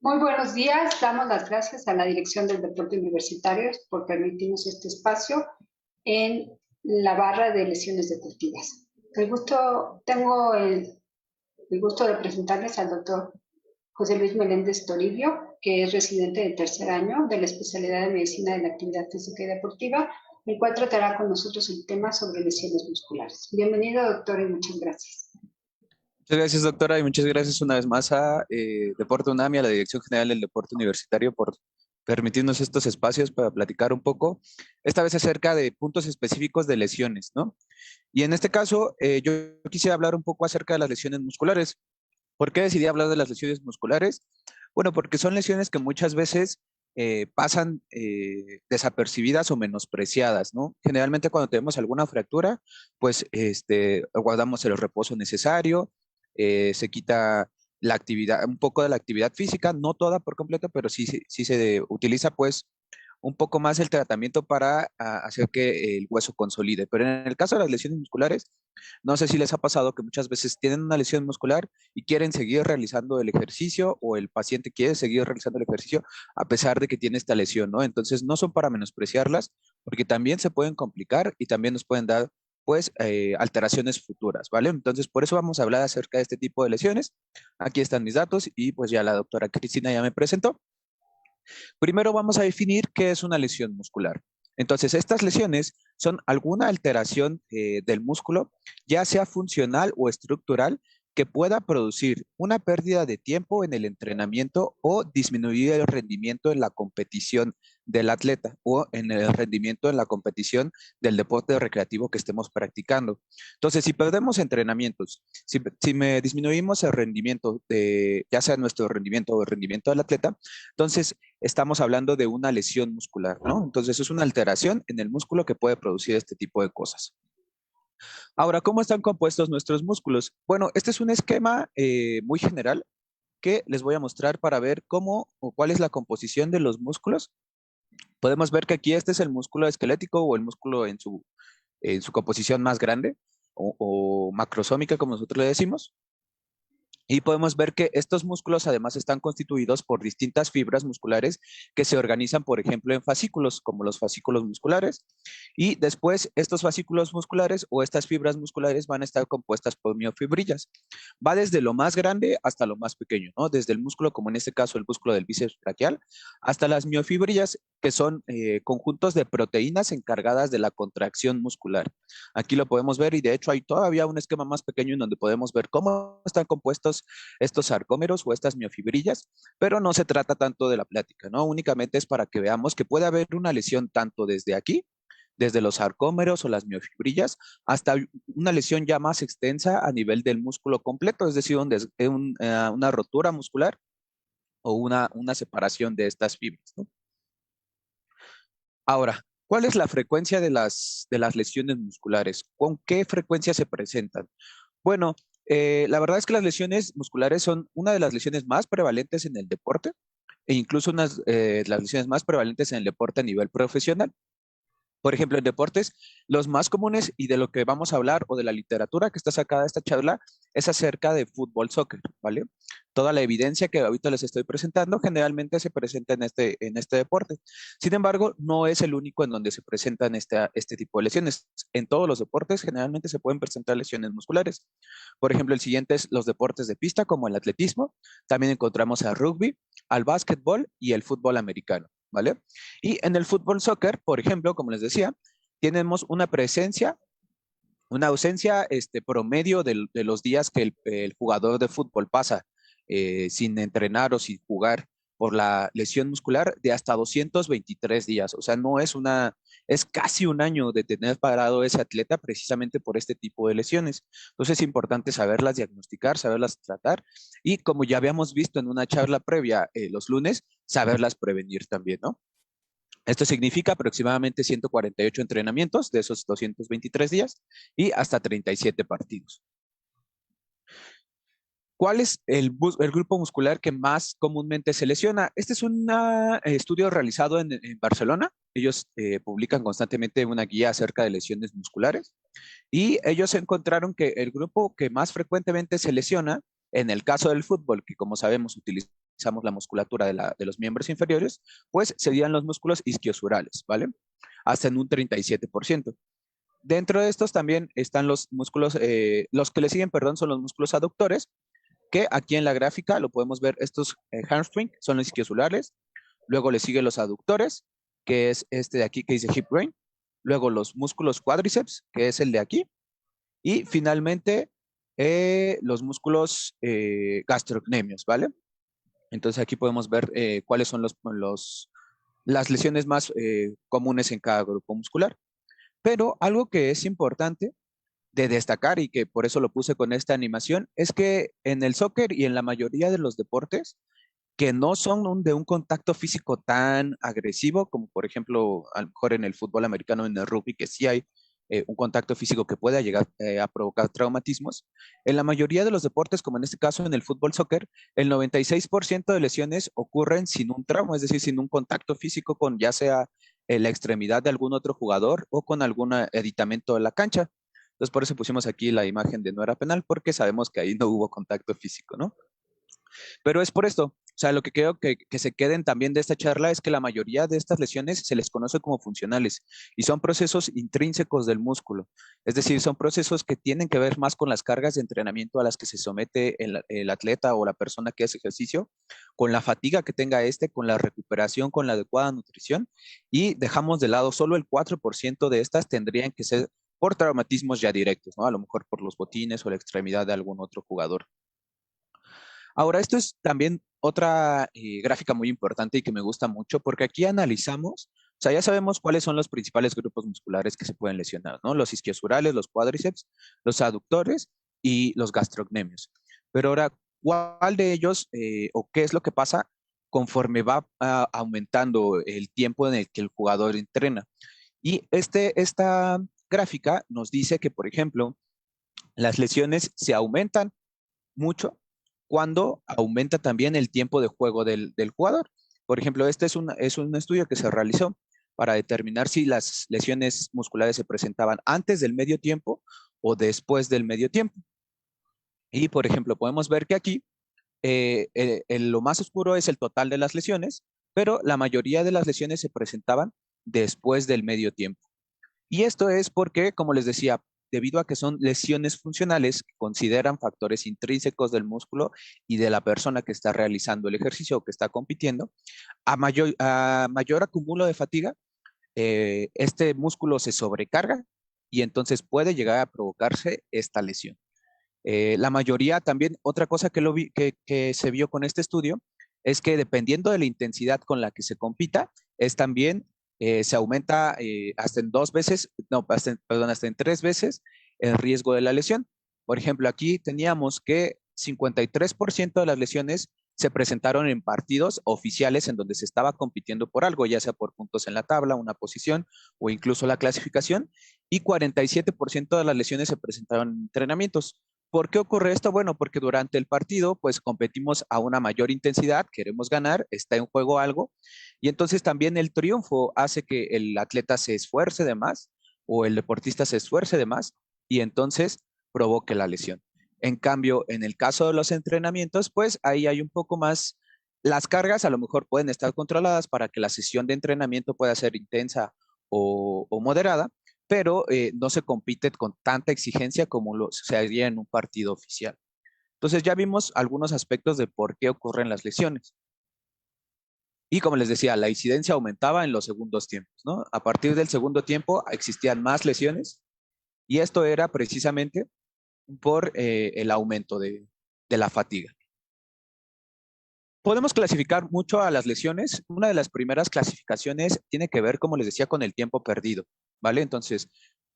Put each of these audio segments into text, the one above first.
Muy buenos días. Damos las gracias a la Dirección del Deporte Universitario por permitirnos este espacio en la barra de lesiones deportivas. Tengo el gusto de presentarles al doctor José Luis Meléndez Toribio, que es residente de tercer año de la especialidad de Medicina de la Actividad Física y Deportiva, el cual tratará con nosotros el tema sobre lesiones musculares. Bienvenido, doctor, y muchas gracias. Muchas gracias, doctora, y muchas gracias una vez más a Deporte UNAM y a la Dirección General del Deporte Universitario por permitirnos estos espacios para platicar un poco, esta vez acerca de puntos específicos de lesiones, ¿no? Y en este caso, yo quisiera hablar un poco acerca de las lesiones musculares. ¿Por qué decidí hablar de las lesiones musculares? Bueno, porque son lesiones que muchas veces pasan desapercibidas o menospreciadas, ¿no? Generalmente cuando tenemos alguna fractura, pues guardamos el reposo necesario, se quita la actividad, un poco de la actividad física, no toda por completo, pero sí se utiliza pues un poco más el tratamiento para hacer que el hueso consolide. Pero en el caso de las lesiones musculares, no sé si les ha pasado que muchas veces tienen una lesión muscular y quieren seguir realizando el ejercicio o el paciente quiere seguir realizando el ejercicio a pesar de que tiene esta lesión, ¿no? Entonces no son para menospreciarlas porque también se pueden complicar y también nos pueden dar pues alteraciones futuras, ¿vale? Entonces por eso vamos a hablar acerca de este tipo de lesiones. Aquí están mis datos y pues ya la doctora Cristina ya me presentó. Primero vamos a definir qué es una lesión muscular. Entonces, estas lesiones son alguna alteración del músculo, ya sea funcional o estructural, que pueda producir una pérdida de tiempo en el entrenamiento o disminuir el rendimiento en la competición del atleta o en el rendimiento en la competición del deporte recreativo que estemos practicando. Entonces, si perdemos entrenamientos, si me disminuimos el rendimiento de, ya sea nuestro rendimiento o el rendimiento del atleta, entonces estamos hablando de una lesión muscular, ¿no? Entonces es una alteración en el músculo que puede producir este tipo de cosas. Ahora, ¿cómo están compuestos nuestros músculos? Bueno, este es un esquema muy general que les voy a mostrar para ver cómo o cuál es la composición de los músculos. Podemos ver que aquí este es el músculo esquelético o el músculo en su composición más grande o macrosómica, como nosotros le decimos. Y podemos ver que estos músculos además están constituidos por distintas fibras musculares que se organizan, por ejemplo, en fascículos, como los fascículos musculares. Y después estos fascículos musculares o estas fibras musculares van a estar compuestas por miofibrillas. Va desde lo más grande hasta lo más pequeño, ¿no? Desde el músculo, como en este caso el músculo del bíceps braquial, hasta las miofibrillas, que son conjuntos de proteínas encargadas de la contracción muscular. Aquí lo podemos ver y de hecho hay todavía un esquema más pequeño en donde podemos ver cómo están compuestos estos sarcómeros o estas miofibrillas, pero no se trata tanto de la plática, ¿no? Únicamente es para que veamos que puede haber una lesión tanto desde aquí, desde los sarcómeros o las miofibrillas, hasta una lesión ya más extensa a nivel del músculo completo, es decir, una rotura muscular o una separación de estas fibras, ¿no? Ahora, ¿cuál es la frecuencia de las lesiones musculares? ¿Con qué frecuencia se presentan? Bueno, la verdad es que las lesiones musculares son una de las lesiones más prevalentes en el deporte e incluso unas las lesiones más prevalentes en el deporte a nivel profesional. Por ejemplo, en deportes, los más comunes y de lo que vamos a hablar o de la literatura que está sacada de esta charla es acerca de fútbol, soccer, ¿vale? Toda la evidencia que ahorita les estoy presentando generalmente se presenta en este deporte. Sin embargo, no es el único en donde se presentan este tipo de lesiones. En todos los deportes generalmente se pueden presentar lesiones musculares. Por ejemplo, el siguiente es los deportes de pista como el atletismo. También encontramos al rugby, al básquetbol y el fútbol americano, ¿vale? Y en el fútbol soccer, por ejemplo, como les decía, tenemos una presencia, una ausencia promedio de los días que el jugador de fútbol pasa sin entrenar o sin jugar por la lesión muscular de hasta 223 días. O sea, no es es casi un año de tener parado ese atleta precisamente por este tipo de lesiones. Entonces es importante saberlas diagnosticar, saberlas tratar y como ya habíamos visto en una charla previa los lunes, saberlas prevenir también, ¿no? Esto significa aproximadamente 148 entrenamientos de esos 223 días y hasta 37 partidos. ¿Cuál es el grupo muscular que más comúnmente se lesiona? Este es un estudio realizado en Barcelona. Ellos publican constantemente una guía acerca de lesiones musculares y ellos encontraron que el grupo que más frecuentemente se lesiona, en el caso del fútbol, que como sabemos utiliza la musculatura de los miembros inferiores, pues serían los músculos isquiosurales, ¿vale? Hasta en un 37%. Dentro de estos también están los músculos, los que le siguen, perdón, son los músculos aductores, que aquí en la gráfica lo podemos ver, estos hamstring son los isquiosulares, luego le siguen los aductores, que es este de aquí que dice hip brain, luego los músculos cuádriceps, que es el de aquí, y finalmente los músculos gastrocnemios, ¿vale? Entonces aquí podemos ver cuáles son las lesiones más comunes en cada grupo muscular. Pero algo que es importante de destacar y que por eso lo puse con esta animación es que en el soccer y en la mayoría de los deportes que no son de un contacto físico tan agresivo como por ejemplo a lo mejor en el fútbol americano, en el rugby, que sí hay un contacto físico que pueda llegar a provocar traumatismos. En la mayoría de los deportes, como en este caso en el fútbol soccer, el 96% de lesiones ocurren sin un trauma, es decir, sin un contacto físico con ya sea la extremidad de algún otro jugador o con algún aditamento de la cancha. Entonces, por eso pusimos aquí la imagen de no era penal, porque sabemos que ahí no hubo contacto físico, ¿no? Pero es por esto, o sea, lo que creo que se queden también de esta charla es que la mayoría de estas lesiones se les conoce como funcionales y son procesos intrínsecos del músculo. Es decir, son procesos que tienen que ver más con las cargas de entrenamiento a las que se somete el atleta o la persona que hace ejercicio, con la fatiga que tenga con la recuperación, con la adecuada nutrición y dejamos de lado solo el 4% de estas tendrían que ser por traumatismos ya directos, ¿no? A lo mejor por los botines o la extremidad de algún otro jugador. Ahora, esto es también otra gráfica muy importante y que me gusta mucho porque aquí analizamos, o sea, ya sabemos cuáles son los principales grupos musculares que se pueden lesionar, ¿no? Los isquiosurales, los cuádriceps, los aductores y los gastrocnemios. Pero ahora, ¿cuál de ellos o qué es lo que pasa conforme va aumentando el tiempo en el que el jugador entrena? Y esta gráfica nos dice que, por ejemplo, las lesiones se aumentan mucho cuando aumenta también el tiempo de juego del jugador. Por ejemplo, este es un estudio que se realizó para determinar si las lesiones musculares se presentaban antes del medio tiempo o después del medio tiempo. Y, por ejemplo, podemos ver que aquí lo más oscuro es el total de las lesiones, pero la mayoría de las lesiones se presentaban después del medio tiempo. Y esto es porque, como les decía, debido a que son lesiones funcionales que consideran factores intrínsecos del músculo y de la persona que está realizando el ejercicio o que está compitiendo, a mayor acumulo de fatiga, este músculo se sobrecarga y entonces puede llegar a provocarse esta lesión. La mayoría también, otra cosa que se vio con este estudio es que dependiendo de la intensidad con la que se compita, es también se aumenta hasta en 2 veces, no, perdón, hasta en 3 veces el riesgo de la lesión. Por ejemplo, aquí teníamos que 53% de las lesiones se presentaron en partidos oficiales en donde se estaba compitiendo por algo, ya sea por puntos en la tabla, una posición o incluso la clasificación, y 47% de las lesiones se presentaron en entrenamientos. ¿Por qué ocurre esto? Bueno, porque durante el partido, pues competimos a una mayor intensidad, queremos ganar, está en juego algo, y entonces también el triunfo hace que el atleta se esfuerce de más o el deportista se esfuerce de más y entonces provoque la lesión. En cambio, en el caso de los entrenamientos, pues ahí hay un poco más, las cargas a lo mejor pueden estar controladas para que la sesión de entrenamiento pueda ser intensa o moderada, pero no se compite con tanta exigencia como se haría en un partido oficial. Entonces ya vimos algunos aspectos de por qué ocurren las lesiones. Y como les decía, la incidencia aumentaba en los segundos tiempos, ¿no? A partir del segundo tiempo existían más lesiones y esto era precisamente por el aumento de la fatiga. Podemos clasificar mucho a las lesiones. Una de las primeras clasificaciones tiene que ver, como les decía, con el tiempo perdido, ¿vale? Entonces,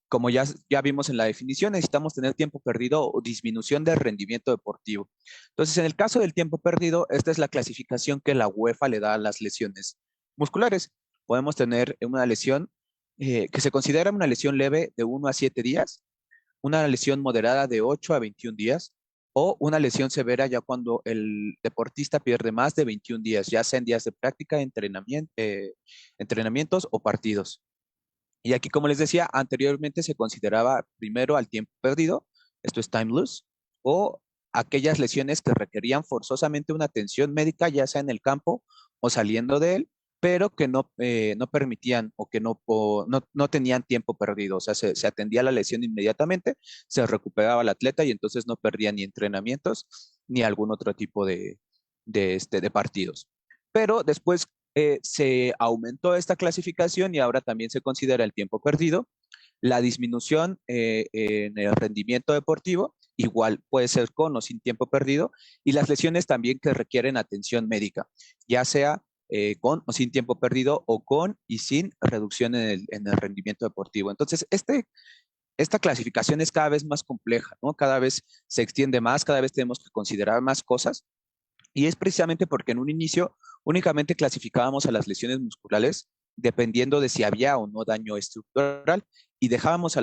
como ya vimos en la definición, necesitamos tener tiempo perdido o disminución del rendimiento deportivo. Entonces, en el caso del tiempo perdido, esta es la clasificación que la UEFA le da a las lesiones musculares. Podemos tener una lesión que se considera una lesión leve de 1 a 7 días, una lesión moderada de 8 a 21 días o una lesión severa ya cuando el deportista pierde más de 21 días, ya sea en días de práctica, entrenamientos o partidos. Y aquí, como les decía, anteriormente se consideraba primero al tiempo perdido, esto es time loss, o aquellas lesiones que requerían forzosamente una atención médica, ya sea en el campo o saliendo de él, pero que no permitían o que no tenían tiempo perdido. O sea, se atendía la lesión inmediatamente, se recuperaba el atleta y entonces no perdía ni entrenamientos ni algún otro tipo de partidos. Pero después se aumentó esta clasificación y ahora también se considera el tiempo perdido, la disminución en el rendimiento deportivo, igual puede ser con o sin tiempo perdido, y las lesiones también que requieren atención médica, ya sea con o sin tiempo perdido o con y sin reducción en el rendimiento deportivo. Entonces, esta clasificación es cada vez más compleja, ¿no? Cada vez se extiende más, cada vez tenemos que considerar más cosas. Y es precisamente porque en un inicio únicamente clasificábamos a las lesiones musculares dependiendo de si había o no daño estructural y dejábamos a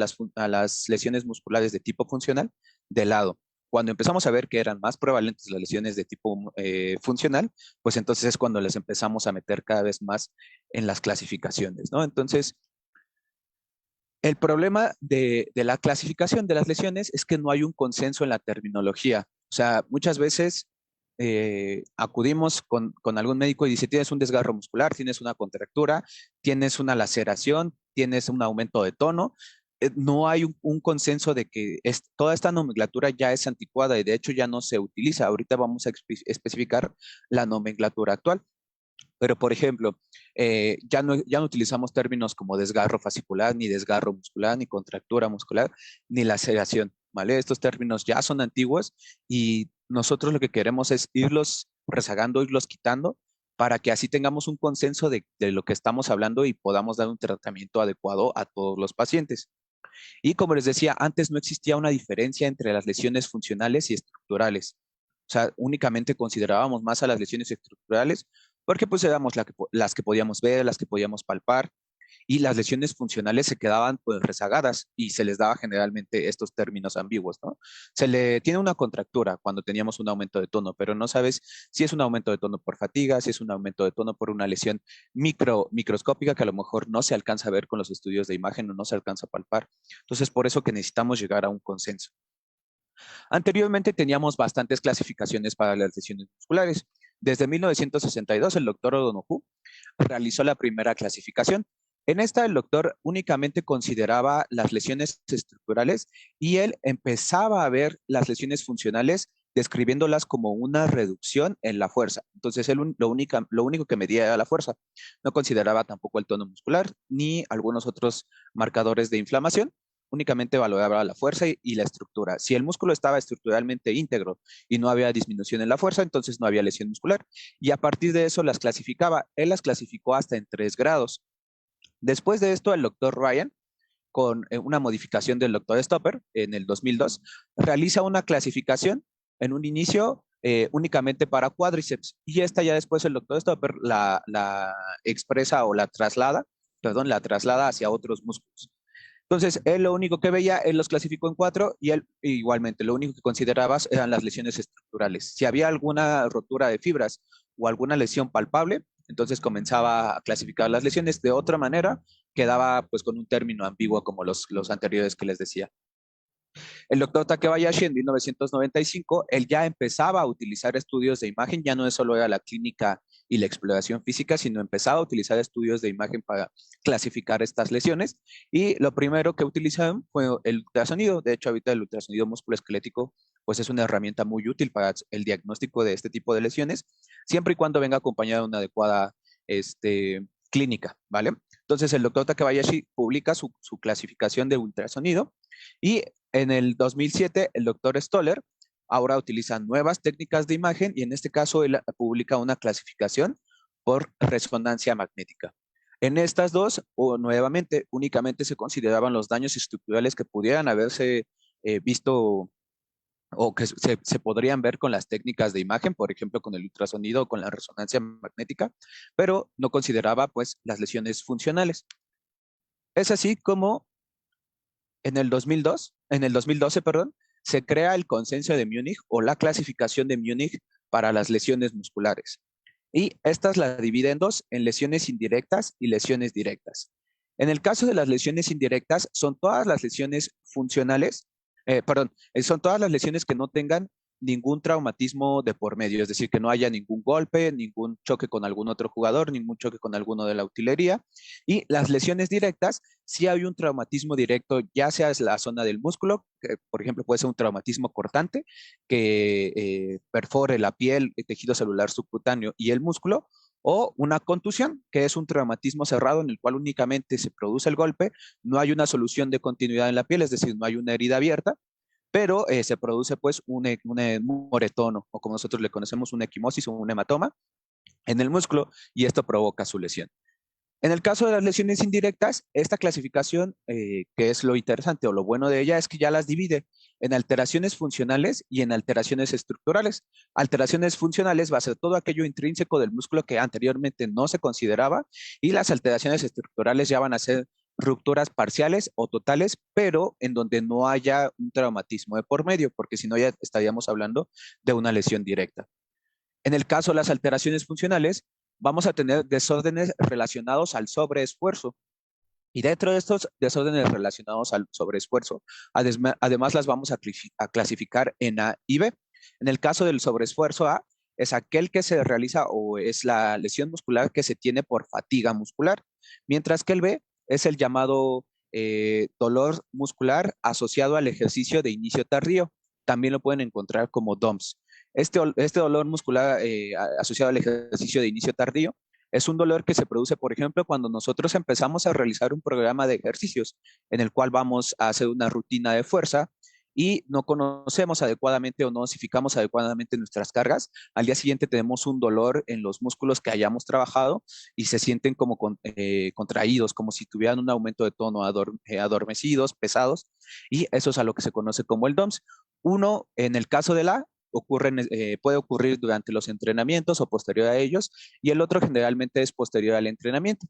las lesiones musculares de tipo funcional de lado. Cuando empezamos a ver que eran más prevalentes las lesiones de tipo funcional, pues entonces es cuando les empezamos a meter cada vez más en las clasificaciones, ¿no? Entonces, el problema de la clasificación de las lesiones es que no hay un consenso en la terminología. O sea, muchas veces acudimos con algún médico y dice, tienes un desgarro muscular, tienes una contractura, tienes una laceración, tienes un aumento de tono. No hay un consenso de que toda esta nomenclatura ya es anticuada y de hecho ya no se utiliza. Ahorita vamos a especificar la nomenclatura actual. Pero, por ejemplo, ya no utilizamos términos como desgarro fascicular, ni desgarro muscular, ni contractura muscular, ni laceración, ¿vale? Estos términos ya son antiguos y nosotros lo que queremos es irlos rezagando, irlos quitando, para que así tengamos un consenso de lo que estamos hablando y podamos dar un tratamiento adecuado a todos los pacientes. Y como les decía, antes no existía una diferencia entre las lesiones funcionales y estructurales. O sea, únicamente considerábamos más a las lesiones estructurales porque pues éramos las que podíamos ver, las que podíamos palpar, y las lesiones funcionales se quedaban pues rezagadas y se les daba generalmente estos términos ambiguos, ¿no? Se le tiene una contractura cuando teníamos un aumento de tono, pero no sabes si es un aumento de tono por fatiga, si es un aumento de tono por una lesión microscópica que a lo mejor no se alcanza a ver con los estudios de imagen o no se alcanza a palpar. Entonces, por eso que necesitamos llegar a un consenso. Anteriormente teníamos bastantes clasificaciones para las lesiones musculares. Desde 1962, el doctor O'Donoghue realizó la primera clasificación. En esta, el doctor únicamente consideraba las lesiones estructurales y él empezaba a ver las lesiones funcionales describiéndolas como una reducción en la fuerza. Entonces, él lo único que medía era la fuerza. No consideraba tampoco el tono muscular ni algunos otros marcadores de inflamación, únicamente valoraba la fuerza y la estructura. Si el músculo estaba estructuralmente íntegro y no había disminución en la fuerza, entonces no había lesión muscular. Y a partir de eso las clasificaba. Él las clasificó hasta en 3 grados. Después de esto, el doctor Ryan, con una modificación del doctor Stopper en el 2002, realiza una clasificación en un inicio únicamente para cuádriceps. Y esta ya después el doctor Stopper la expresa o la traslada hacia otros músculos. Entonces, él lo único que veía, él los clasificó en 4 y él igualmente, lo único que consideraba eran las lesiones estructurales. Si había alguna rotura de fibras o alguna lesión palpable, entonces comenzaba a clasificar las lesiones. De otra manera, quedaba pues con un término ambiguo como los anteriores que les decía. El doctor Takebayashi en 1995, él ya empezaba a utilizar estudios de imagen, ya no solo era la clínica y la exploración física, sino empezaba a utilizar estudios de imagen para clasificar estas lesiones. Y lo primero que utilizaron fue el ultrasonido. De hecho, ahorita el ultrasonido musculoesquelético pues es una herramienta muy útil para el diagnóstico de este tipo de lesiones, siempre y cuando venga acompañada de una adecuada clínica, ¿vale? Entonces el doctor Takebayashi publica su clasificación de ultrasonido y en el 2007 el doctor Stoller ahora utiliza nuevas técnicas de imagen y en este caso él publica una clasificación por resonancia magnética. En estas dos, nuevamente, únicamente se consideraban los daños estructurales que pudieran haberse visto o que se podrían ver con las técnicas de imagen, por ejemplo, con el ultrasonido o con la resonancia magnética, pero no consideraba pues las lesiones funcionales. Es así como en el 2012, perdón, se crea el consenso de Múnich o la clasificación de Múnich para las lesiones musculares. Y estas la divide en dos, en lesiones indirectas y lesiones directas. En el caso de las lesiones indirectas, son todas las lesiones funcionales, son todas las lesiones que no tengan ningún traumatismo de por medio, es decir, que no haya ningún golpe, ningún choque con algún otro jugador, ningún choque con alguno de la utilería. Y las lesiones directas, si hay un traumatismo directo, ya sea es la zona del músculo, que por ejemplo puede ser un traumatismo cortante que perfore la piel, el tejido celular subcutáneo y el músculo, o una contusión, que es un traumatismo cerrado en el cual únicamente se produce el golpe, no hay una solución de continuidad en la piel, es decir, no hay una herida abierta, pero se produce pues un moretón o como nosotros le conocemos, una equimosis o un hematoma en el músculo y esto provoca su lesión. En el caso de las lesiones indirectas, esta clasificación, que es lo interesante o lo bueno de ella, es que ya las divide en alteraciones funcionales y en alteraciones estructurales. Alteraciones funcionales va a ser todo aquello intrínseco del músculo que anteriormente no se consideraba y las alteraciones estructurales ya van a ser rupturas parciales o totales, pero en donde no haya un traumatismo de por medio, porque si no ya estaríamos hablando de una lesión directa. En el caso de las alteraciones funcionales, vamos a tener desórdenes relacionados al sobreesfuerzo. Y dentro de estos desórdenes relacionados al sobreesfuerzo, además las vamos a clasificar en A y B. En el caso del sobreesfuerzo A, es aquel que se realiza o es la lesión muscular que se tiene por fatiga muscular, mientras que el B es el llamado dolor muscular asociado al ejercicio de inicio tardío. También lo pueden encontrar como DOMS. Este dolor muscular asociado al ejercicio de inicio tardío es un dolor que se produce, por ejemplo, cuando nosotros empezamos a realizar un programa de ejercicios en el cual vamos a hacer una rutina de fuerza y no conocemos adecuadamente o no dosificamos adecuadamente nuestras cargas. Al día siguiente tenemos un dolor en los músculos que hayamos trabajado y se sienten como contraídos, como si tuvieran un aumento de tono, adormecidos, pesados, y eso es a lo que se conoce como el DOMS. Uno, en el caso de la puede ocurrir durante los entrenamientos o posterior a ellos, y el otro generalmente es posterior al entrenamiento.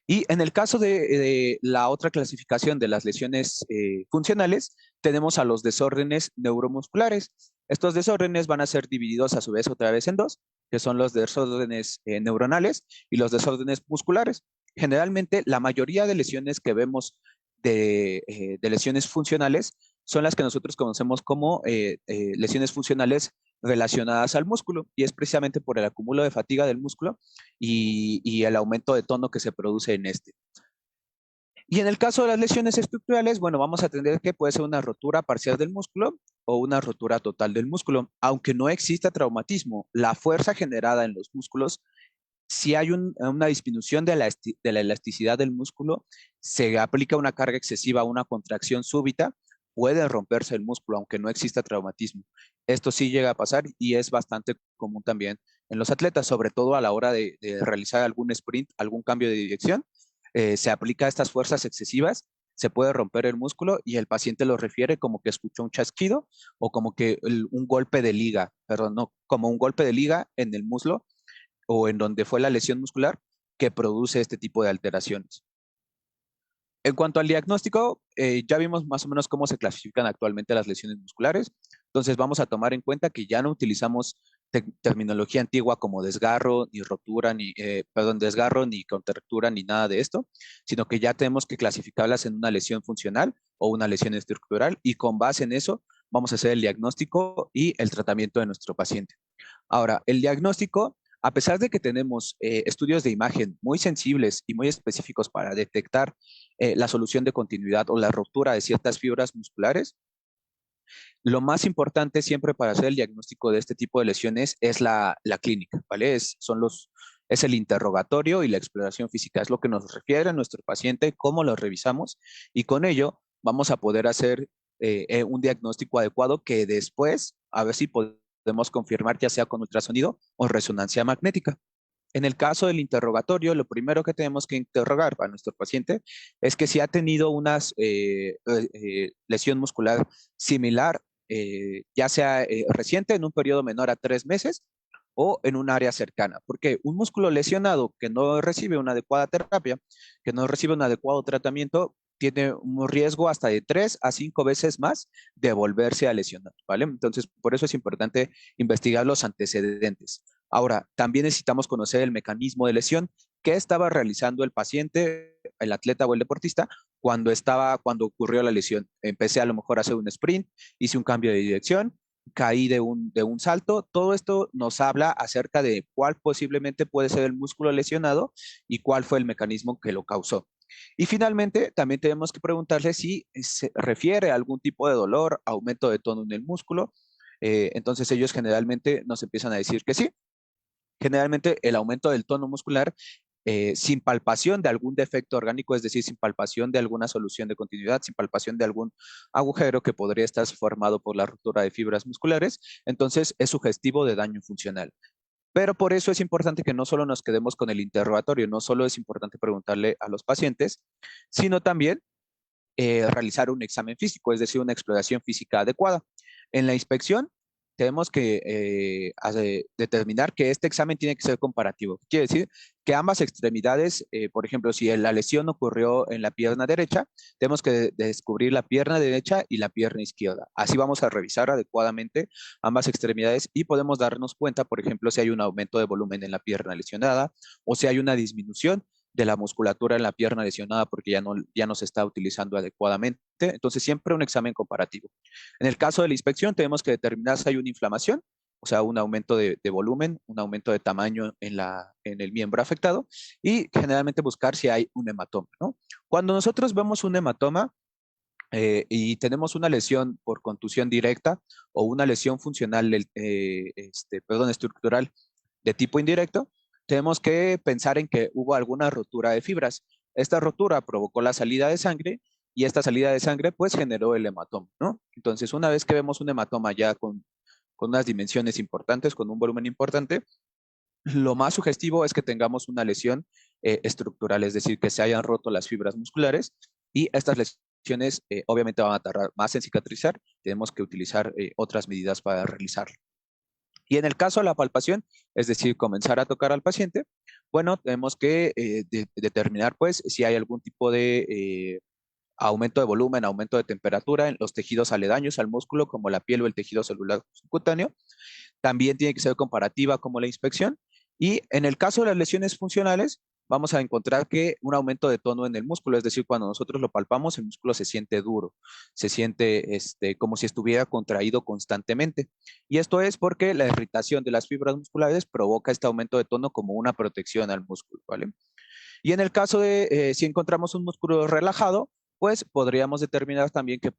Y en el caso de la otra clasificación de las lesiones funcionales, tenemos a los desórdenes neuromusculares. Estos desórdenes van a ser divididos a su vez otra vez en dos, que son los desórdenes neuronales y los desórdenes musculares. Generalmente, la mayoría de lesiones que vemos de lesiones funcionales son las que nosotros conocemos como lesiones funcionales relacionadas al músculo, y es precisamente por el acúmulo de fatiga del músculo y el aumento de tono que se produce en este. Y en el caso de las lesiones estructurales, bueno, vamos a tener que puede ser una rotura parcial del músculo o una rotura total del músculo. Aunque no exista traumatismo, la fuerza generada en los músculos, si hay una disminución de la elasticidad del músculo, se aplica una carga excesiva, una contracción súbita, puede romperse el músculo, aunque no exista traumatismo. Esto sí llega a pasar y es bastante común también en los atletas, sobre todo a la hora de realizar algún sprint, algún cambio de dirección. Se aplica estas fuerzas excesivas, se puede romper el músculo y el paciente lo refiere como que escuchó un chasquido o como que un golpe de liga, perdón, no, como un golpe de liga en el muslo o en donde fue la lesión muscular que produce este tipo de alteraciones. En cuanto al diagnóstico, ya vimos más o menos cómo se clasifican actualmente las lesiones musculares. Entonces vamos a tomar en cuenta que ya no utilizamos terminología antigua como desgarro, ni rotura, desgarro, ni contractura, ni nada de esto, sino que ya tenemos que clasificarlas en una lesión funcional o una lesión estructural, y con base en eso vamos a hacer el diagnóstico y el tratamiento de nuestro paciente. Ahora, el diagnóstico, a pesar de que tenemos estudios de imagen muy sensibles y muy específicos para detectar la solución de continuidad o la ruptura de ciertas fibras musculares, lo más importante siempre para hacer el diagnóstico de este tipo de lesiones es la clínica, ¿vale? Es el interrogatorio y la exploración física, es lo que nos refiere a nuestro paciente, cómo lo revisamos, y con ello vamos a poder hacer un diagnóstico adecuado que después, a ver si podemos confirmar, ya sea con ultrasonido o resonancia magnética. En el caso del interrogatorio, lo primero que tenemos que interrogar a nuestro paciente es que si ha tenido una lesión muscular similar, ya sea reciente, en un periodo menor a 3 meses, o en un área cercana, porque un músculo lesionado que no recibe una adecuada terapia, que no recibe un adecuado tratamiento, tiene un riesgo hasta de 3 a 5 veces más de volverse a lesionar, ¿vale? Entonces, por eso es importante investigar los antecedentes. Ahora, también necesitamos conocer el mecanismo de lesión. ¿Qué estaba realizando el paciente, el atleta o el deportista cuando ocurrió la lesión? Empecé a lo mejor a hacer un sprint, hice un cambio de dirección, caí de un salto. Todo esto nos habla acerca de cuál posiblemente puede ser el músculo lesionado y cuál fue el mecanismo que lo causó. Y finalmente, también tenemos que preguntarle si se refiere a algún tipo de dolor, aumento de tono en el músculo. Entonces ellos generalmente nos empiezan a decir que sí. Generalmente el aumento del tono muscular sin palpación de algún defecto orgánico, es decir, sin palpación de alguna solución de continuidad, sin palpación de algún agujero que podría estar formado por la ruptura de fibras musculares, entonces es sugestivo de daño funcional. Pero por eso es importante que no solo nos quedemos con el interrogatorio, no solo es importante preguntarle a los pacientes, sino también realizar un examen físico, es decir, una exploración física adecuada. En la inspección tenemos que determinar que este examen tiene que ser comparativo. Quiere decir que ambas extremidades, por ejemplo, si la lesión ocurrió en la pierna derecha, tenemos que descubrir la pierna derecha y la pierna izquierda. Así vamos a revisar adecuadamente ambas extremidades y podemos darnos cuenta, por ejemplo, si hay un aumento de volumen en la pierna lesionada o si hay una disminución de la musculatura en la pierna lesionada porque ya no se está utilizando adecuadamente. Entonces, siempre un examen comparativo. En el caso de la inspección, tenemos que determinar si hay una inflamación, o sea, un aumento de volumen, un aumento de tamaño en el miembro afectado y generalmente buscar si hay un hematoma, ¿no? Cuando nosotros vemos un hematoma, y tenemos una lesión por contusión directa o una lesión funcional, estructural de tipo indirecto, tenemos que pensar en que hubo alguna rotura de fibras. Esta rotura provocó la salida de sangre y esta salida de sangre pues generó el hematoma, ¿no? Entonces, una vez que vemos un hematoma ya con unas dimensiones importantes, con un volumen importante, lo más sugestivo es que tengamos una lesión estructural, es decir, que se hayan roto las fibras musculares y estas lesiones obviamente van a tardar más en cicatrizar. Tenemos que utilizar otras medidas para realizarlo. Y en el caso de la palpación, es decir, comenzar a tocar al paciente, bueno, tenemos que determinar pues si hay algún tipo de aumento de volumen, aumento de temperatura en los tejidos aledaños al músculo, como la piel o el tejido celular subcutáneo. También tiene que ser comparativa como la inspección. Y en el caso de las lesiones funcionales, vamos a encontrar que un aumento de tono en el músculo, es decir, cuando nosotros lo palpamos, el músculo se siente duro, se siente como si estuviera contraído constantemente. Y esto es porque la irritación de las fibras musculares provoca este aumento de tono como una protección al músculo, ¿vale? Y en el caso de si encontramos un músculo relajado, pues podríamos determinar también que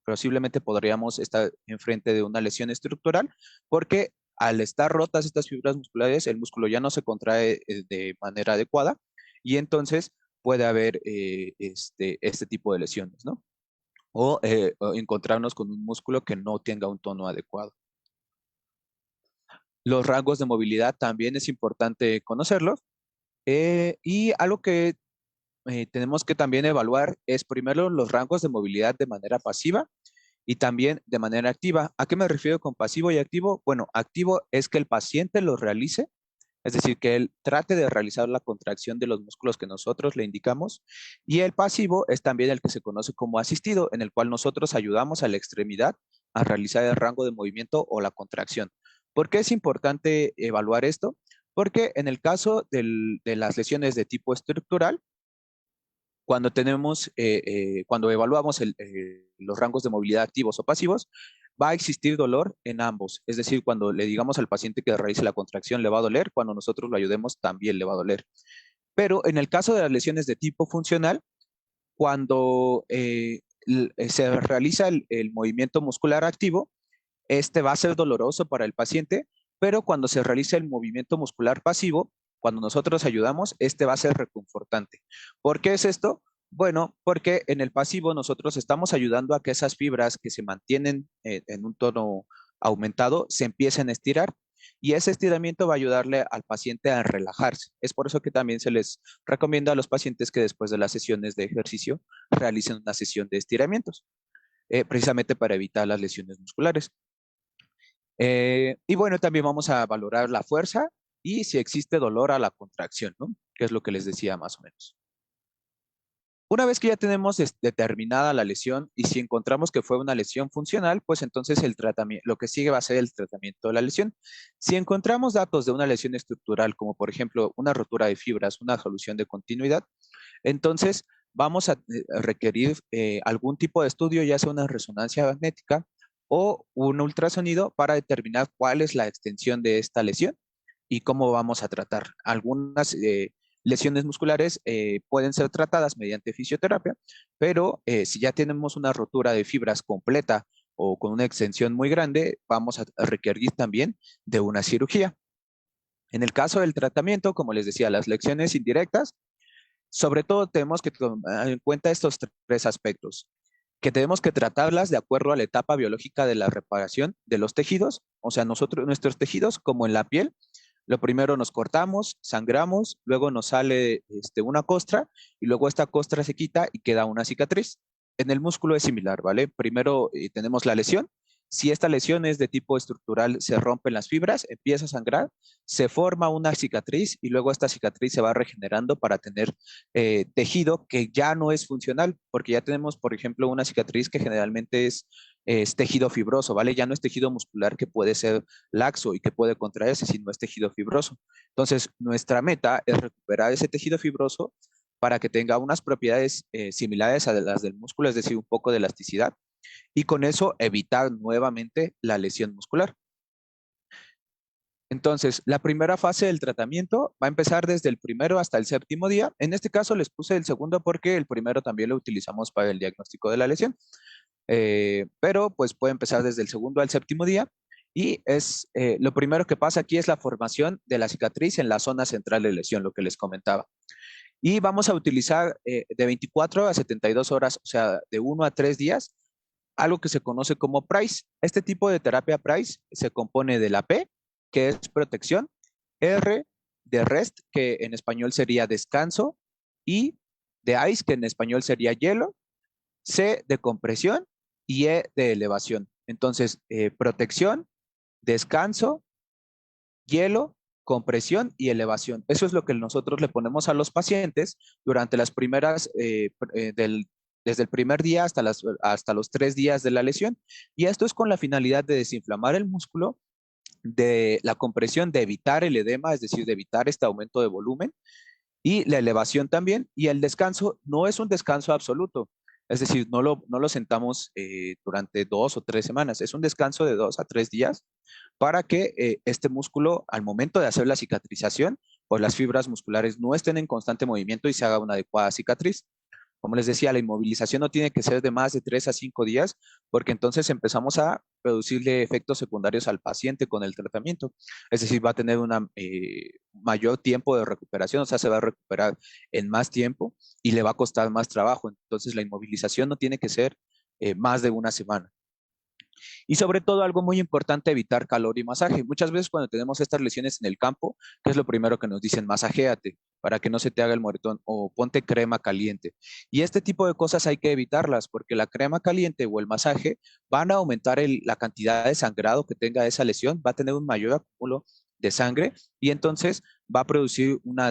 posiblemente podríamos estar enfrente de una lesión estructural, porque al estar rotas estas fibras musculares, el músculo ya no se contrae de manera adecuada y entonces puede haber este tipo de lesiones, ¿no? O encontrarnos con un músculo que no tenga un tono adecuado. Los rangos de movilidad también es importante conocerlos. Y algo que tenemos que también evaluar es primero los rangos de movilidad de manera pasiva y también de manera activa. ¿A qué me refiero con pasivo y activo? Bueno, activo es que el paciente lo realice, es decir, que él trate de realizar la contracción de los músculos que nosotros le indicamos. Y el pasivo es también el que se conoce como asistido, en el cual nosotros ayudamos a la extremidad a realizar el rango de movimiento o la contracción. ¿Por qué es importante evaluar esto? Porque en el caso de las lesiones de tipo estructural, cuando evaluamos los rangos de movilidad activos o pasivos, va a existir dolor en ambos. Es decir, cuando le digamos al paciente que realice la contracción le va a doler, cuando nosotros lo ayudemos también le va a doler. Pero en el caso de las lesiones de tipo funcional, cuando se realiza el movimiento muscular activo, este va a ser doloroso para el paciente, pero cuando se realiza el movimiento muscular pasivo, cuando nosotros ayudamos, este va a ser reconfortante. ¿Por qué es esto? Bueno, porque en el pasivo nosotros estamos ayudando a que esas fibras que se mantienen en un tono aumentado se empiecen a estirar y ese estiramiento va a ayudarle al paciente a relajarse. Es por eso que también se les recomienda a los pacientes que después de las sesiones de ejercicio realicen una sesión de estiramientos, precisamente para evitar las lesiones musculares. Y bueno, también vamos a valorar la fuerza y si existe dolor a la contracción, ¿no? Que es lo que les decía más o menos. Una vez que ya tenemos determinada la lesión y si encontramos que fue una lesión funcional, pues entonces el tratamiento, lo que sigue va a ser el tratamiento de la lesión. Si encontramos datos de una lesión estructural, como por ejemplo una rotura de fibras, una solución de continuidad, entonces vamos a requerir algún tipo de estudio, ya sea una resonancia magnética o un ultrasonido para determinar cuál es la extensión de esta lesión y cómo vamos a tratar. Algunas lesiones musculares pueden ser tratadas mediante fisioterapia, pero si ya tenemos una rotura de fibras completa o con una extensión muy grande, vamos a requerir también de una cirugía. En el caso del tratamiento, como les decía, las lesiones indirectas, sobre todo tenemos que tomar en cuenta estos tres aspectos, que tenemos que tratarlas de acuerdo a la etapa biológica de la reparación de los tejidos, o sea, nuestros tejidos, como en la piel, lo primero nos cortamos, sangramos, luego nos sale una costra y luego esta costra se quita y queda una cicatriz. En el músculo es similar, ¿vale? Primero tenemos la lesión. Si esta lesión es de tipo estructural, se rompen las fibras, empieza a sangrar, se forma una cicatriz y luego esta cicatriz se va regenerando para tener tejido que ya no es funcional, porque ya tenemos, por ejemplo, una cicatriz que generalmente es tejido fibroso, ¿vale? Ya no es tejido muscular que puede ser laxo y que puede contraerse, sino es tejido fibroso. Entonces, nuestra meta es recuperar ese tejido fibroso para que tenga unas propiedades similares a las del músculo, es decir, un poco de elasticidad, y con eso evitar nuevamente la lesión muscular. Entonces, la primera fase del tratamiento va a empezar desde el primero hasta el séptimo día. En este caso les puse el segundo porque el primero también lo utilizamos para el diagnóstico de la lesión. Pero pues puede empezar desde el segundo al séptimo día y lo primero que pasa aquí es la formación de la cicatriz en la zona central de lesión, lo que les comentaba. Y vamos a utilizar de 24 a 72 horas, o sea, de 1 a 3 días, algo que se conoce como PRICE. Este tipo de terapia PRICE se compone de la P, que es protección, R de REST, que en español sería descanso, I de ICE, que en español sería hielo, C de compresión y E de elevación. Entonces, protección, descanso, hielo, compresión y elevación. Eso es lo que nosotros le ponemos a los pacientes durante las primeras, desde el primer día hasta los 3 días de la lesión. Y esto es con la finalidad de desinflamar el músculo, de la compresión, de evitar el edema, es decir, de evitar este aumento de volumen, y la elevación también, y el descanso no es un descanso absoluto, es decir, no lo sentamos durante 2 o 3 semanas, es un descanso de 2 a 3 días para que este músculo, al momento de hacer la cicatrización, pues las fibras musculares no estén en constante movimiento y se haga una adecuada cicatriz. Como les decía, la inmovilización no tiene que ser de más de 3 a 5 días, porque entonces empezamos a producirle efectos secundarios al paciente con el tratamiento. Es decir, va a tener un mayor tiempo de recuperación, o sea, se va a recuperar en más tiempo y le va a costar más trabajo. Entonces, la inmovilización no tiene que ser más de una semana. Y sobre todo, algo muy importante, evitar calor y masaje. Muchas veces cuando tenemos estas lesiones en el campo, ¿qué es lo primero que nos dicen? Masajéate para que no se te haga el moretón o ponte crema caliente. Y este tipo de cosas hay que evitarlas porque la crema caliente o el masaje van a aumentar la cantidad de sangrado que tenga esa lesión, va a tener un mayor acúmulo de sangre y entonces va a producir una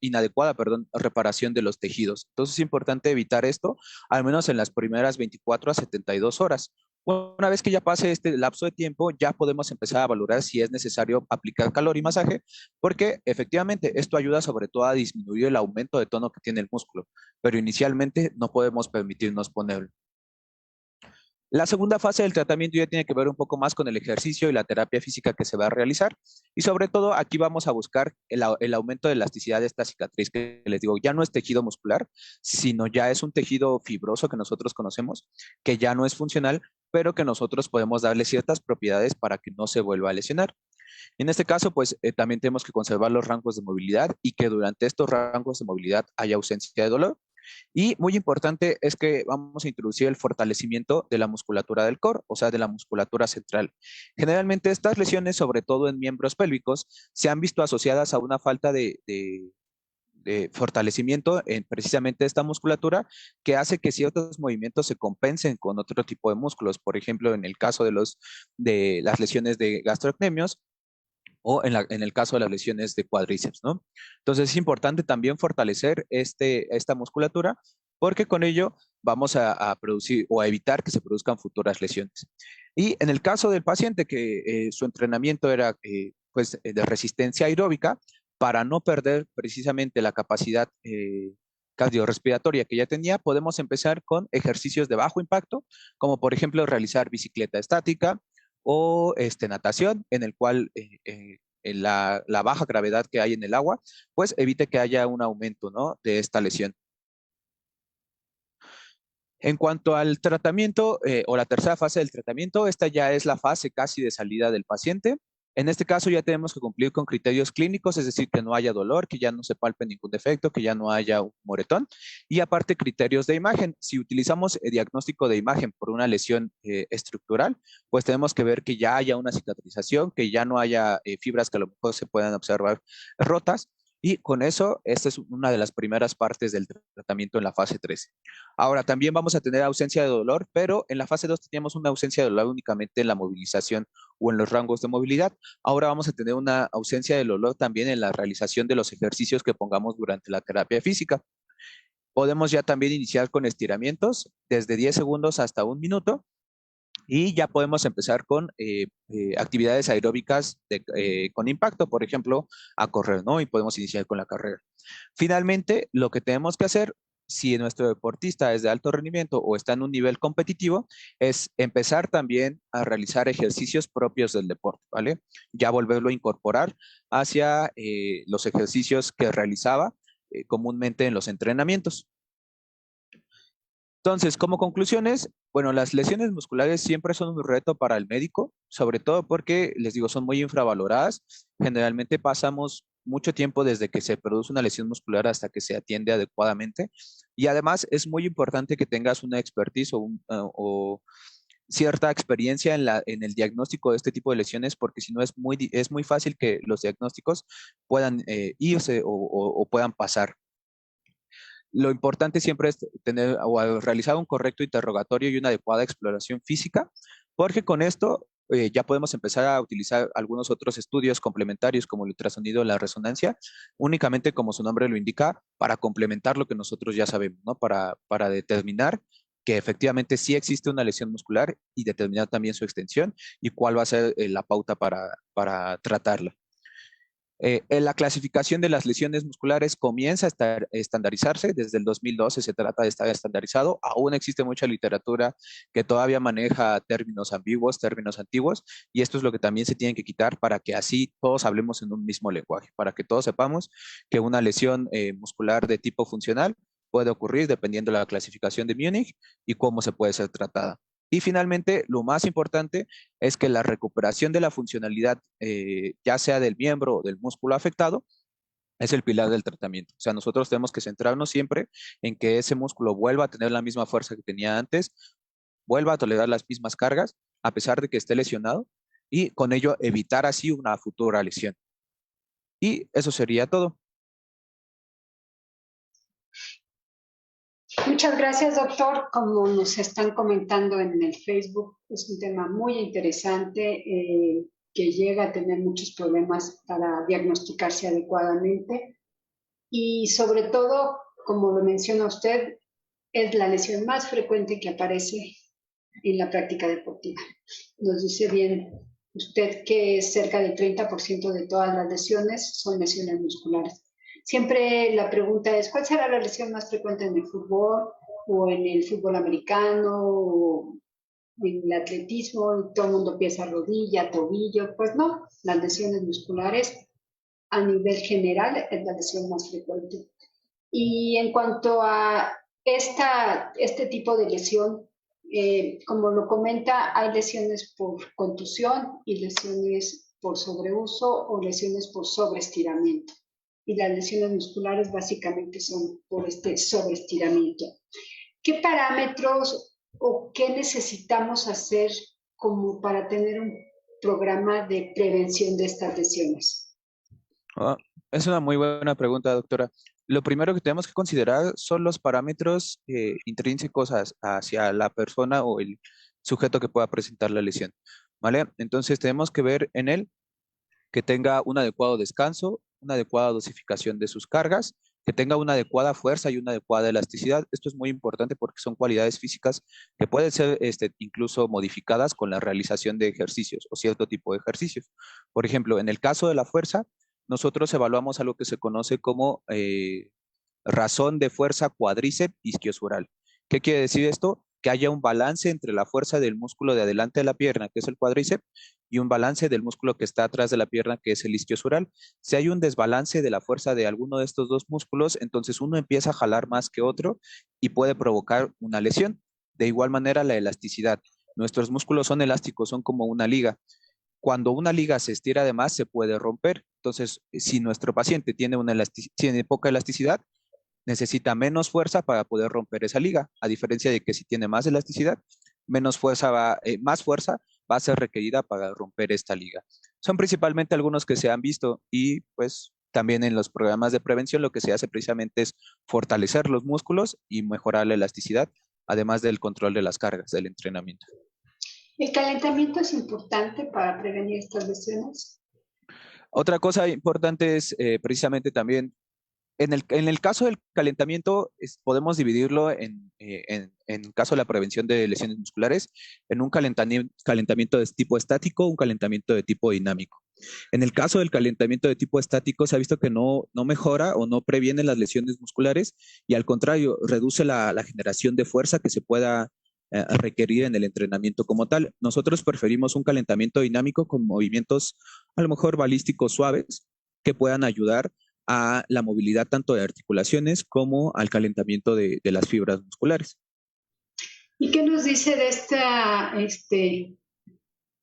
inadecuada reparación de los tejidos. Entonces es importante evitar esto, al menos en las primeras 24 a 72 horas. Una vez que ya pase este lapso de tiempo, ya podemos empezar a valorar si es necesario aplicar calor y masaje, porque efectivamente esto ayuda sobre todo a disminuir el aumento de tono que tiene el músculo, pero inicialmente no podemos permitirnos ponerlo. La segunda fase del tratamiento ya tiene que ver un poco más con el ejercicio y la terapia física que se va a realizar. Y sobre todo aquí vamos a buscar el aumento de elasticidad de esta cicatriz que les digo, ya no es tejido muscular, sino ya es un tejido fibroso que nosotros conocemos, que ya no es funcional, pero que nosotros podemos darle ciertas propiedades para que no se vuelva a lesionar. En este caso, pues también tenemos que conservar los rangos de movilidad y que durante estos rangos de movilidad haya ausencia de dolor. Y muy importante es que vamos a introducir el fortalecimiento de la musculatura del core, o sea, de la musculatura central. Generalmente estas lesiones, sobre todo en miembros pélvicos, se han visto asociadas a una falta de fortalecimiento en precisamente esta musculatura que hace que ciertos movimientos se compensen con otro tipo de músculos. Por ejemplo, en el caso de las lesiones de gastrocnemios, o en el caso de las lesiones de cuádriceps, ¿no? Entonces es importante también fortalecer esta musculatura porque con ello vamos a producir o a evitar que se produzcan futuras lesiones. Y en el caso del paciente que su entrenamiento era pues, de resistencia aeróbica, para no perder precisamente la capacidad cardiorrespiratoria que ya tenía, podemos empezar con ejercicios de bajo impacto, como por ejemplo realizar bicicleta estática o natación, en el cual la baja gravedad que hay en el agua, pues evite que haya un aumento, ¿no?, de esta lesión. En cuanto al tratamiento o la tercera fase del tratamiento, esta ya es la fase casi de salida del paciente. En este caso ya tenemos que cumplir con criterios clínicos, es decir, que no haya dolor, que ya no se palpe ningún defecto, que ya no haya un moretón. Y aparte criterios de imagen. Si utilizamos diagnóstico de imagen por una lesión estructural, pues tenemos que ver que ya haya una cicatrización, que ya no haya fibras que a lo mejor se puedan observar rotas. Y con eso, esta es una de las primeras partes del tratamiento en la fase 3. Ahora, también vamos a tener ausencia de dolor, pero en la fase 2 teníamos una ausencia de dolor únicamente en la movilización o en los rangos de movilidad. Ahora vamos a tener una ausencia de dolor también en la realización de los ejercicios que pongamos durante la terapia física. Podemos ya también iniciar con estiramientos desde 10 segundos hasta 1 minuto. Y ya podemos empezar con actividades aeróbicas con impacto, por ejemplo, a correr, ¿no? Y podemos iniciar con la carrera. Finalmente, lo que tenemos que hacer, si nuestro deportista es de alto rendimiento o está en un nivel competitivo, es empezar también a realizar ejercicios propios del deporte, ¿vale? Ya volverlo a incorporar hacia los ejercicios que realizaba comúnmente en los entrenamientos. Entonces, como conclusiones, bueno, las lesiones musculares siempre son un reto para el médico, sobre todo porque, les digo, son muy infravaloradas. Generalmente pasamos mucho tiempo desde que se produce una lesión muscular hasta que se atiende adecuadamente. Y además es muy importante que tengas una expertise o cierta experiencia en el diagnóstico de este tipo de lesiones, porque si no es muy fácil que los diagnósticos puedan irse o puedan pasar. Lo importante siempre es tener o realizar un correcto interrogatorio y una adecuada exploración física, porque con esto ya podemos empezar a utilizar algunos otros estudios complementarios como el ultrasonido, la resonancia, únicamente como su nombre lo indica, para complementar lo que nosotros ya sabemos, ¿no? Para determinar que efectivamente sí existe una lesión muscular y determinar también su extensión y cuál va a ser la pauta para tratarla. En la clasificación de las lesiones musculares comienza a estandarizarse. Desde el 2012 se trata de estar estandarizado. Aún existe mucha literatura que todavía maneja términos ambiguos, términos antiguos, y esto es lo que también se tiene que quitar para que así todos hablemos en un mismo lenguaje, para que todos sepamos que una lesión muscular de tipo funcional puede ocurrir dependiendo de la clasificación de Múnich y cómo se puede ser tratada. Y finalmente, lo más importante es que la recuperación de la funcionalidad, ya sea del miembro o del músculo afectado, es el pilar del tratamiento. O sea, nosotros tenemos que centrarnos siempre en que ese músculo vuelva a tener la misma fuerza que tenía antes, vuelva a tolerar las mismas cargas, a pesar de que esté lesionado, y con ello evitar así una futura lesión. Y eso sería todo. Muchas gracias, doctor. Como nos están comentando en el Facebook, es un tema muy interesante que llega a tener muchos problemas para diagnosticarse adecuadamente y sobre todo, como lo menciona usted, es la lesión más frecuente que aparece en la práctica deportiva. Nos dice bien usted que cerca del 30% de todas las lesiones son lesiones musculares. Siempre la pregunta es, ¿cuál será la lesión más frecuente en el fútbol o en el fútbol americano o en el atletismo? Y todo el mundo piensa rodilla, tobillo. Pues no, las lesiones musculares a nivel general es la lesión más frecuente. Y en cuanto a este tipo de lesión, como lo comenta, hay lesiones por contusión y lesiones por sobreuso o lesiones por sobreestiramiento. Y las lesiones musculares básicamente son por este sobreestiramiento. ¿Qué parámetros o qué necesitamos hacer como para tener un programa de prevención de estas lesiones? Es una muy buena pregunta, doctora. Lo primero que tenemos que considerar son los parámetros intrínsecos hacia la persona o el sujeto que pueda presentar la lesión, ¿vale? Entonces tenemos que ver en él que tenga un adecuado descanso, una adecuada dosificación de sus cargas, que tenga una adecuada fuerza y una adecuada elasticidad. Esto es muy importante porque son cualidades físicas que pueden ser incluso modificadas con la realización de ejercicios o cierto tipo de ejercicios. Por ejemplo, en el caso de la fuerza, nosotros evaluamos algo que se conoce como razón de fuerza cuádriceps isquiosural. ¿Qué quiere decir esto? Que haya un balance entre la fuerza del músculo de adelante de la pierna, que es el cuádriceps, y un balance del músculo que está atrás de la pierna, que es el isquiosural. Si hay un desbalance de la fuerza de alguno de estos dos músculos, entonces uno empieza a jalar más que otro y puede provocar una lesión. De igual manera, la elasticidad. Nuestros músculos son elásticos, son como una liga. Cuando una liga se estira de más, se puede romper. Entonces, si nuestro paciente tiene poca elasticidad, necesita menos fuerza para poder romper esa liga, a diferencia de que si tiene más elasticidad, más fuerza va a ser requerida para romper esta liga. Son principalmente algunos que se han visto y pues también en los programas de prevención lo que se hace precisamente es fortalecer los músculos y mejorar la elasticidad, además del control de las cargas del entrenamiento. ¿El calentamiento es importante para prevenir estas lesiones? Otra cosa importante es precisamente también en el caso del calentamiento, podemos dividirlo en caso de la prevención de lesiones musculares, en un calentamiento de tipo estático, un calentamiento de tipo dinámico. En el caso del calentamiento de tipo estático, se ha visto que no mejora o no previene las lesiones musculares y al contrario, reduce la generación de fuerza que se pueda requerir en el entrenamiento como tal. Nosotros preferimos un calentamiento dinámico con movimientos a lo mejor balísticos suaves que puedan ayudar a la movilidad tanto de articulaciones como al calentamiento de las fibras musculares. ¿Y qué nos dice de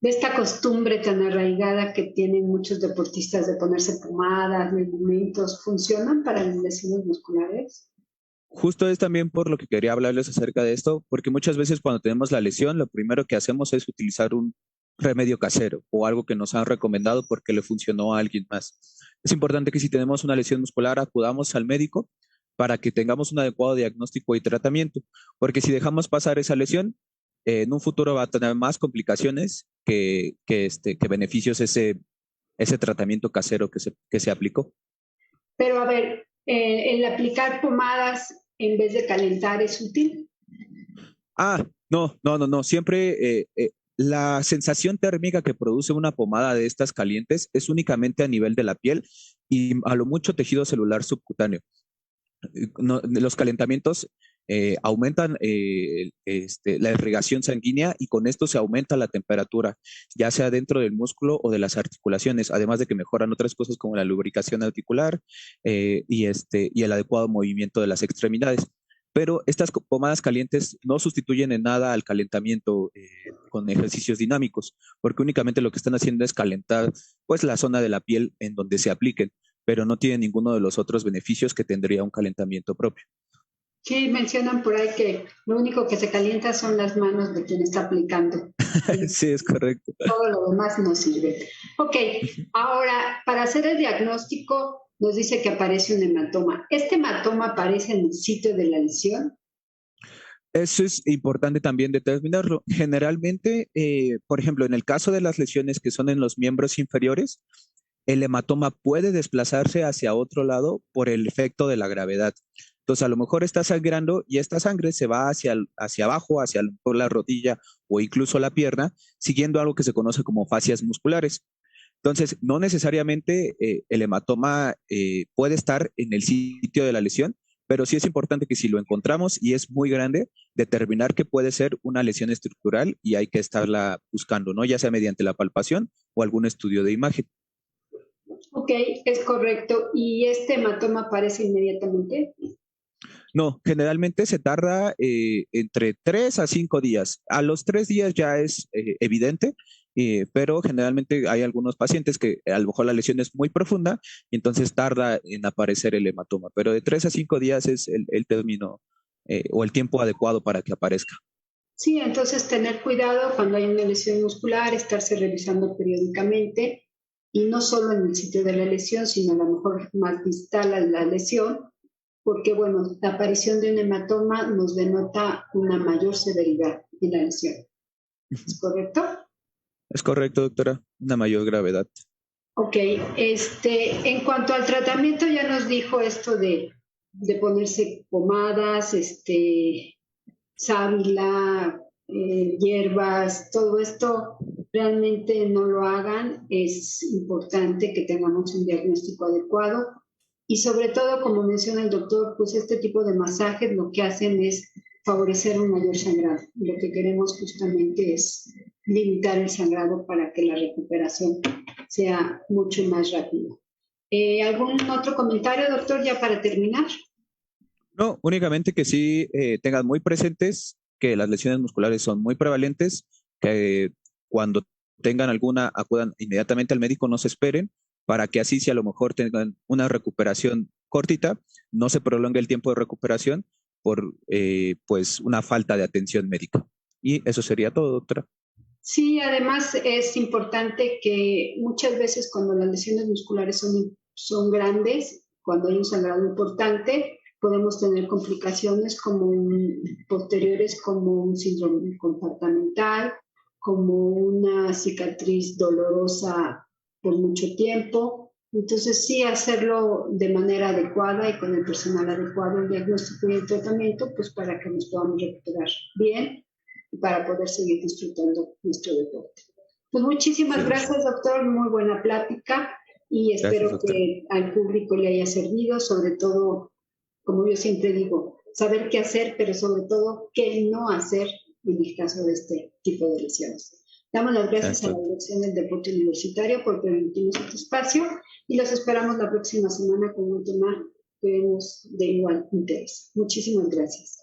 esta costumbre tan arraigada que tienen muchos deportistas de ponerse pomadas, medicamentos? ¿Funcionan para las lesiones musculares? Justo es también por lo que quería hablarles acerca de esto, porque muchas veces cuando tenemos la lesión, lo primero que hacemos es utilizar un remedio casero o algo que nos han recomendado porque le funcionó a alguien más. Es importante que si tenemos una lesión muscular acudamos al médico para que tengamos un adecuado diagnóstico y tratamiento, porque si dejamos pasar esa lesión, en un futuro va a tener más complicaciones que beneficios ese tratamiento casero que se aplicó. Pero a ver, ¿el aplicar pomadas en vez de calentar es útil? No. Siempre la sensación térmica que produce una pomada de estas calientes es únicamente a nivel de la piel y a lo mucho tejido celular subcutáneo. Los calentamientos aumentan la irrigación sanguínea y con esto se aumenta la temperatura, ya sea dentro del músculo o de las articulaciones, además de que mejoran otras cosas como la lubricación articular y el adecuado movimiento de las extremidades. Pero estas pomadas calientes no sustituyen en nada al calentamiento con ejercicios dinámicos, porque únicamente lo que están haciendo es calentar pues la zona de la piel en donde se apliquen, pero no tiene ninguno de los otros beneficios que tendría un calentamiento propio. Sí, mencionan por ahí que lo único que se calienta son las manos de quien está aplicando. Sí, es correcto. Todo lo demás no sirve. Ok, ahora, para hacer el diagnóstico, nos dice que aparece un hematoma. ¿Este hematoma aparece en el sitio de la lesión? Eso es importante también determinarlo. Generalmente, por ejemplo, en el caso de las lesiones que son en los miembros inferiores, el hematoma puede desplazarse hacia otro lado por el efecto de la gravedad. Entonces, a lo mejor está sangrando y esta sangre se va hacia abajo, por la rodilla o incluso la pierna, siguiendo algo que se conoce como fascias musculares. Entonces, no necesariamente el hematoma puede estar en el sitio de la lesión, pero sí es importante que si lo encontramos y es muy grande, determinar que puede ser una lesión estructural y hay que estarla buscando, ¿no? Ya sea mediante la palpación o algún estudio de imagen. Ok, es correcto. ¿Y este hematoma aparece inmediatamente? No, generalmente se tarda entre 3 a 5 días. A los 3 días ya es evidente, pero generalmente hay algunos pacientes que a lo mejor la lesión es muy profunda y entonces tarda en aparecer el hematoma, pero de 3 a 5 días es el término o el tiempo adecuado para que aparezca. Sí, entonces tener cuidado cuando hay una lesión muscular, estarse revisando periódicamente y no solo en el sitio de la lesión, sino a lo mejor más distal a la lesión, porque bueno, la aparición de un hematoma nos denota una mayor severidad en la lesión. ¿Es correcto? Es correcto, doctora, una mayor gravedad. Ok, en cuanto al tratamiento ya nos dijo esto de ponerse pomadas, sábila, hierbas, todo esto realmente no lo hagan. Es importante que tengamos un diagnóstico adecuado y sobre todo, como menciona el doctor, pues este tipo de masajes lo que hacen es favorecer un mayor sangrado. Lo que queremos justamente es limitar el sangrado para que la recuperación sea mucho más rápida. ¿Algún otro comentario, doctor, ya para terminar? No, únicamente que sí tengan muy presentes que las lesiones musculares son muy prevalentes, que cuando tengan alguna acudan inmediatamente al médico, no se esperen, para que así si a lo mejor tengan una recuperación cortita, no se prolongue el tiempo de recuperación por pues una falta de atención médica. Y eso sería todo, doctora. Sí, además es importante que muchas veces cuando las lesiones musculares son grandes, cuando hay un sangrado importante, podemos tener complicaciones posteriores como un síndrome comportamental, como una cicatriz dolorosa por mucho tiempo. Entonces sí, hacerlo de manera adecuada y con el personal adecuado, el diagnóstico y el tratamiento, pues para que nos podamos recuperar bien y para poder seguir disfrutando nuestro deporte. Pues muchísimas gracias, doctor, muy buena plática y Gracias, espero doctora. que al público le haya servido, sobre todo, como yo siempre digo, saber qué hacer, pero sobre todo qué no hacer en el caso de este tipo de lesiones. Damos las gracias a la Exacto. Dirección del Deporte Universitario por permitirnos este espacio y los esperamos la próxima semana con un tema que vemos de igual interés. Muchísimas gracias.